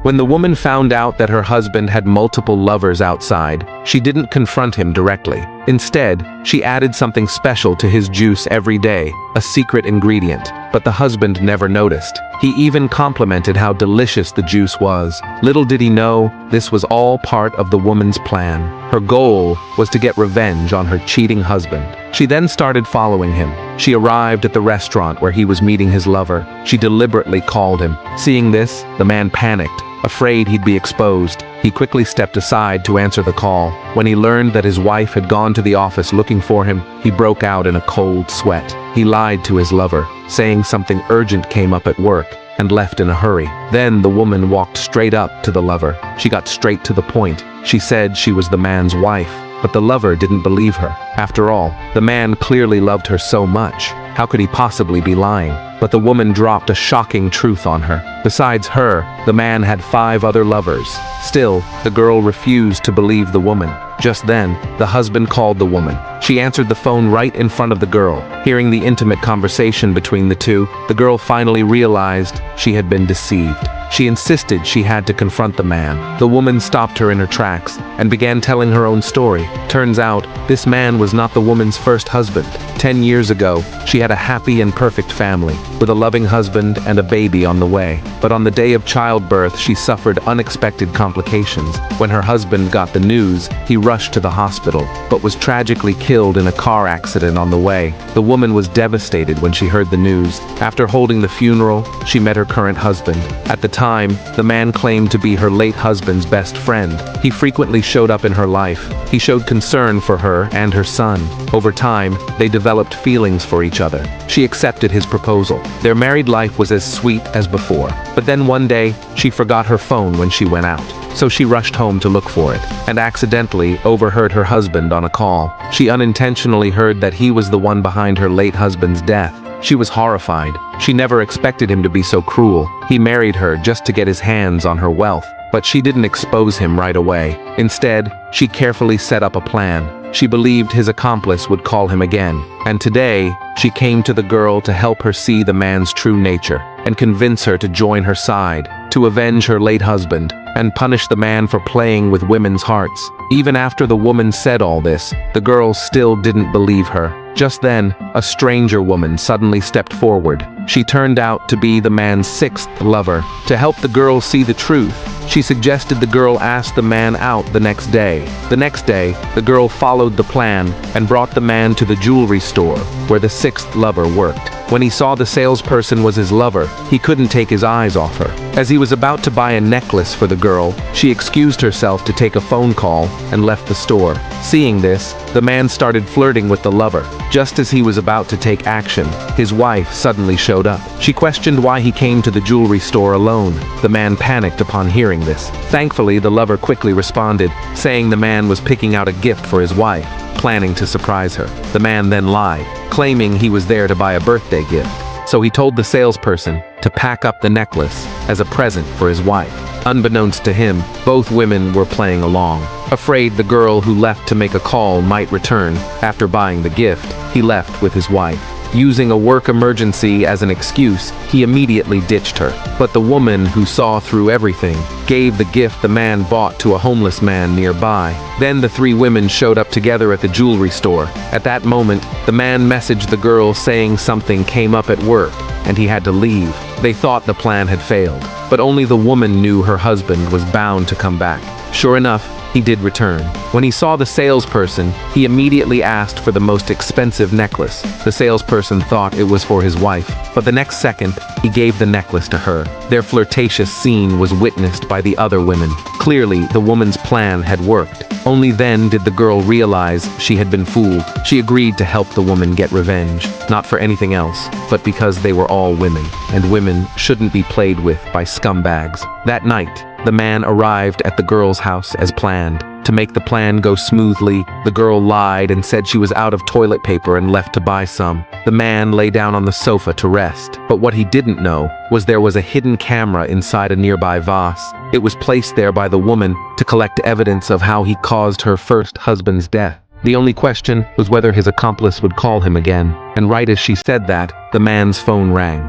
When the woman found out that her husband had multiple lovers outside, she didn't confront him directly. Instead, she added something special to his juice every day, a secret ingredient. But the husband never noticed. He even complimented how delicious the juice was. Little did he know, this was all part of the woman's plan. Her goal was to get revenge on her cheating husband. She then started following him. She arrived at the restaurant where he was meeting his lover. She deliberately called him. Seeing this, the man panicked. Afraid he'd be exposed, he quickly stepped aside to answer the call. When he learned that his wife had gone to the office looking for him, he broke out in a cold sweat. He lied to his lover, saying something urgent came up at work, and left in a hurry. Then the woman walked straight up to the lover. She got straight to the point. She said she was the man's wife, but the lover didn't believe her. After all, the man clearly loved her so much. How could he possibly be lying? But the woman dropped a shocking truth on her. Besides her, the man had 5 other lovers. Still, the girl refused to believe the woman. Just then, the husband called the woman. She answered the phone right in front of the girl. Hearing the intimate conversation between the two, the girl finally realized she had been deceived. She insisted she had to confront the man. The woman stopped her in her tracks and began telling her own story. Turns out, this man was not the woman's first husband. 10 years ago, she had a happy and perfect family, with a loving husband and a baby on the way. But on the day of childbirth, she suffered unexpected complications. When her husband got the news, he rushed to the hospital, but was tragically killed in a car accident on the way. The woman was devastated when she heard the news. After holding the funeral, she met her current husband. At the time, the man claimed to be her late husband's best friend. He frequently showed up in her life. He showed concern for her and her son. Over time, they developed feelings for each other. She accepted his proposal. Their married life was as sweet as before. But then one day, she forgot her phone when she went out. So she rushed home to look for it, and accidentally overheard her husband on a call. She unintentionally heard that he was the one behind her late husband's death. She was horrified. She never expected him to be so cruel. He married her just to get his hands on her wealth. But she didn't expose him right away. Instead, she carefully set up a plan. She believed his accomplice would call him again. And today, she came to the girl to help her see the man's true nature and convince her to join her side, to avenge her late husband, and punish the man for playing with women's hearts. Even after the woman said all this, the girl still didn't believe her. Just then, a stranger woman suddenly stepped forward. She turned out to be the man's 6th lover. To help the girl see the truth, she suggested the girl ask the man out the next day. The next day, the girl followed the plan and brought the man to the jewelry store where the 6th lover worked. When he saw the salesperson was his lover, he couldn't take his eyes off her. As he was about to buy a necklace for the girl, she excused herself to take a phone call and left the store. Seeing this, the man started flirting with the lover. Just as he was about to take action, his wife suddenly showed up. She questioned why he came to the jewelry store alone. The man panicked upon hearing this. Thankfully, the lover quickly responded, saying the man was picking out a gift for his wife, planning to surprise her. The man then lied, claiming he was there to buy a birthday gift. So he told the salesperson to pack up the necklace as a present for his wife. Unbeknownst to him, both women were playing along. Afraid the girl who left to make a call might return after buying the gift, he left with his wife. Using a work emergency as an excuse, he immediately ditched her. But the woman, who saw through everything, gave the gift the man bought to a homeless man nearby. Then the 3 women showed up together at the jewelry store. At that moment, the man messaged the girl saying something came up at work and he had to leave. They thought the plan had failed, but only the woman knew her husband was bound to come back. Sure enough, he did return. When he saw the salesperson, he immediately asked for the most expensive necklace. The salesperson thought it was for his wife, but the next second, he gave the necklace to her. Their flirtatious scene was witnessed by the other women. Clearly, the woman's plan had worked. Only then did the girl realize she had been fooled. She agreed to help the woman get revenge, not for anything else, but because they were all women, and women shouldn't be played with by scumbags. That night, the man arrived at the girl's house as planned. To make the plan go smoothly, the girl lied and said she was out of toilet paper and left to buy some. The man lay down on the sofa to rest, but what he didn't know was there was a hidden camera inside a nearby vase. It was placed there by the woman to collect evidence of how he caused her first husband's death. The only question was whether his accomplice would call him again, and right as she said that, the man's phone rang.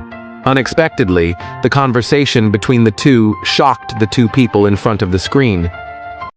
Unexpectedly, the conversation between the two shocked the two people in front of the screen.